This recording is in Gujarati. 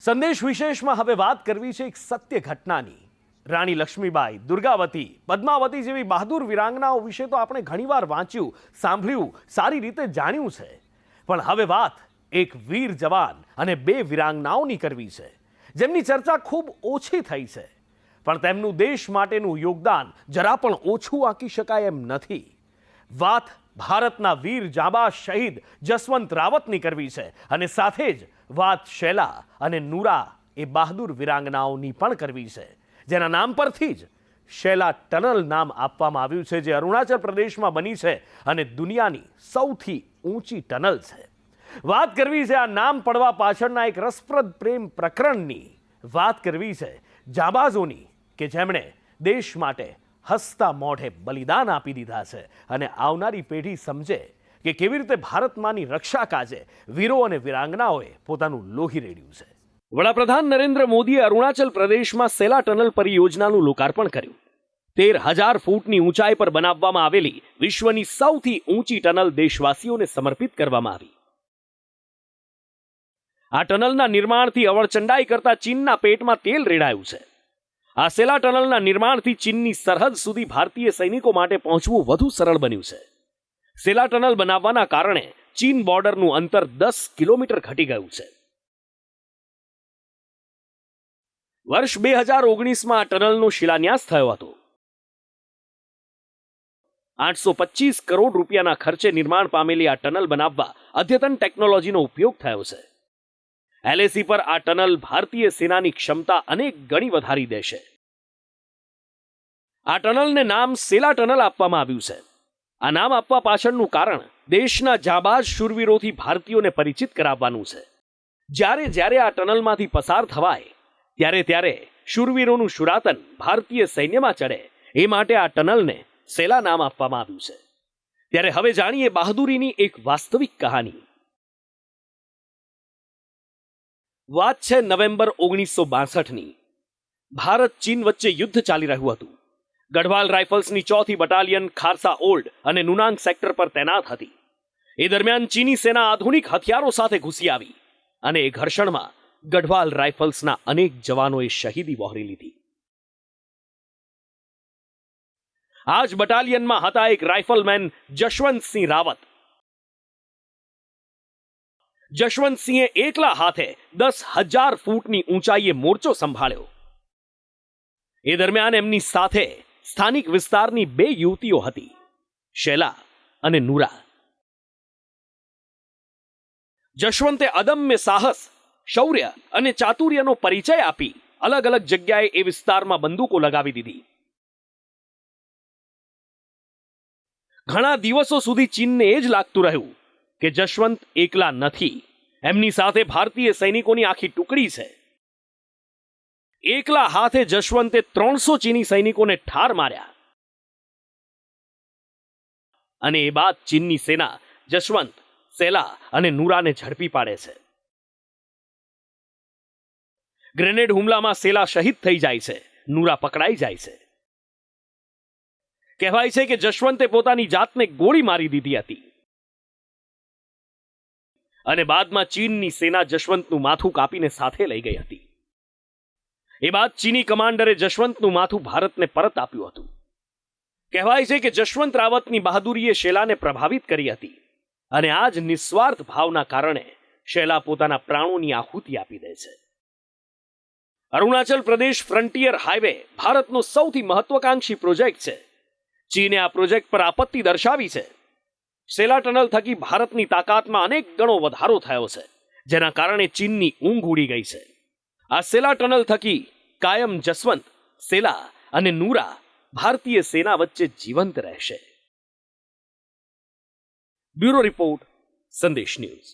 સંદેશ વિશેષમાં હવે વાત કરવી છે એક સત્ય ઘટનાની. રાણી લક્ષ્મીબાઈ, દુર્ગાવતી, પદ્માવતી જેવી બહાદુર વીરાંગનાઓ વિશે તો આપણે ઘણીવાર વાંચ્યું, સાંભળ્યું, સારી રીતે જાણ્યું છે. પણ હવે વાત એક વીર જવાન અને બે વીરાંગનાઓની કરવી છે, જેમની ચર્ચા ખૂબ ઓછી થઈ છે. પણ તેમનું દેશ માટેનું યોગદાન જરા પણ ઓછું આંકી શકાય એમ નથી. વાત ભારતના વીર જાંબાઝ શહીદ જસવંત રાવતની કરવી છે અને સાથે જ વાત શૈલા અને નૂરા એ બહાદુર વીરાંગનાઓની પણ કરવી છે, જેના નામ પરથી જ શૈલા ટનલ નામ આપવામાં આવ્યું છે, જે અરુણાચલ પ્રદેશમાં બની છે અને દુનિયાની સૌથી ઊંચી ટનલ છે. વાત કરવી છે આ નામ પડવા પાછળના એક રસપ્રદ પ્રેમ પ્રકરણની. વાત કરવી છે જાંબાઝોની કે જેમણે દેશ માટે હસતા મોઢે બલિદાન આપી દીધા છે અને આવનારી પેઢી સમજે કે કેવી રીતે ભારતમાંની રક્ષા કાજે વીરો અને વીરાંગનાઓએ પોતાનું લોહી રેડ્યું છે. વડાપ્રધાન નરેન્દ્ર મોદીએ અરુણાચલ પ્રદેશમાં શૈલા ટનલ પરિયોજનાનું લોકાર્પણ કર્યું. 13,000 ફૂટની ઊંચાઈ પર બનાવવામાં આવેલી વિશ્વની સૌથી ઊંચી ટનલ દેશવાસીઓને સમર્પિત કરવામાં આવી. આ ટનલના નિર્માણથી અવળચંડાઈ કરતા ચીનના પેટમાં તેલ રેડાયું છે. આ શૈલા ટનલના નિર્માણથી ચીનની સરહદ સુધી ભારતીય સૈનિકો માટે પહોંચવું વધુ સરળ બન્યું છે. શૈલા ટનલ બનાવવાના કારણે ચીન બોર્ડરનું અંતર 10 કિલોમીટર ઘટી ગયું છે. વર્ષ 2019માં આ ટનલનો શિલાન્યાસ થયો હતો. 825 કરોડ રૂપિયાના ખર્ચે નિર્માણ પામેલી આ ટનલ બનાવવા અદ્યતન ટેકનોલોજીનો ઉપયોગ થયો છે. એલએસી પર આ ટનલ ભારતીય સેનાની ક્ષમતા અનેક ગણી વધારી દેશે. આ ટનલને નામ શૈલા ટનલ આપવામાં આવ્યું છે. આ નામ આપવા પાછળનું કારણ દેશના જાંબાઝ શૂરવીરોથી ભારતીયોને પરિચિત કરાવવાનું છે. જ્યારે આ ટનલમાંથી પસાર થવાય ત્યારે શૂરવીરોનું શુરાતન ભારતીય સૈન્યમાં ચડે એ માટે આ ટનલને શૈલા નામ આપવામાં આવ્યું છે. ત્યારે હવે જાણીએ બહાદુરીની એક વાસ્તવિક કહાની. વાત છે નવેમ્બર 1962ની. ભારત ચીન વચ્ચે યુદ્ધ ચાલી રહ્યું હતું. ગઢવાલ રાઇફલ્સની 4th બટાલિયન ખારસા ઓલ્ડ અને નુનાંગ સેક્ટર પર તૈનાત હતી. એ દરમિયાન ચીની સેના આધુનિક હથિયારો સાથે ઘૂસી આવી અને એ ઘર્ષણમાં ગઢવાલ રાઇફલ્સના અનેક જવાનોએ શહીદી વહોરી લીધી. આ જ બટાલિયનમાં હતા એક રાઇફલમેન જશવંતસિંહ રાવત. જશવંતસિંહે એકલા હાથે 10,000 ફૂટની ઊંચાઈએ મોરચો સંભાળ્યો. એ દરમિયાન એમની સાથે સ્થાનિક વિસ્તારની 2 યુવતીઓ હતી, શૈલા અને નૂરા. જશવંતે અદમ્ય સાહસ, શૌર્ય અને ચાતુર્યનો પરિચય આપી અલગ અલગ જગ્યાએ એ વિસ્તારમાં બંદૂકો લગાવી દીધી. ઘણા દિવસો સુધી ચીનને એ જ લાગતું રહ્યું કે જશવંત એકલા નથી, એમની સાથે ભારતીય સૈનિકોની આખી ટુકડી છે. એકલા હાથે જશવંતે 300 ચીની સૈનિકોને ઠાર માર્યા. અને એ બાદ ચીનની સેના જશવંત, શૈલા અને નૂરાને ઝડપી પાડે છે. ગ્રેનેડ હુમલામાં શૈલા શહીદ થઈ જાય છે, નૂરા પકડાઈ જાય છે. કહેવાય છે કે જશવંતે પોતાની જાતને ગોળી મારી દીધી હતી. અને બાદમાં ચીનની સેના જશવંતનું માથું કાપીને સાથે લઈ ગઈ હતી. એ બાદ ચીની કમાન્ડરે જશવંતનું માથું ભારતને પરત આપ્યું હતું. કહેવાય છે કે જશવંત રાવતની બહાદુરીએ શૈલાને પ્રભાવિત કરી હતી અને આ જ નિસ્વાર્થ ભાવના કારણે શૈલા પોતાના પ્રાણોની આહુતિ આપી દે છે. અરુણાચલ પ્રદેશ ફ્રન્ટિયર હાઈવે ભારતનો સૌથી મહત્વાકાંક્ષી પ્રોજેક્ટ છે. ચીને આ પ્રોજેક્ટ પર આપત્તિ દર્શાવી છે. શૈલા ટનલ થકી ભારતની તાકાતમાં અનેક ગણો વધારો થયો છે, જેના કારણે ચીનની ઊંઘ ઉડી ગઈ છે. આ શૈલા ટનલ થકી કાયમ જસવંત, શૈલા અને નૂરા ભારતીય સેના વચ્ચે જીવંત રહેશે. બ્યુરો રિપોર્ટ, સંદેશ ન્યૂઝ.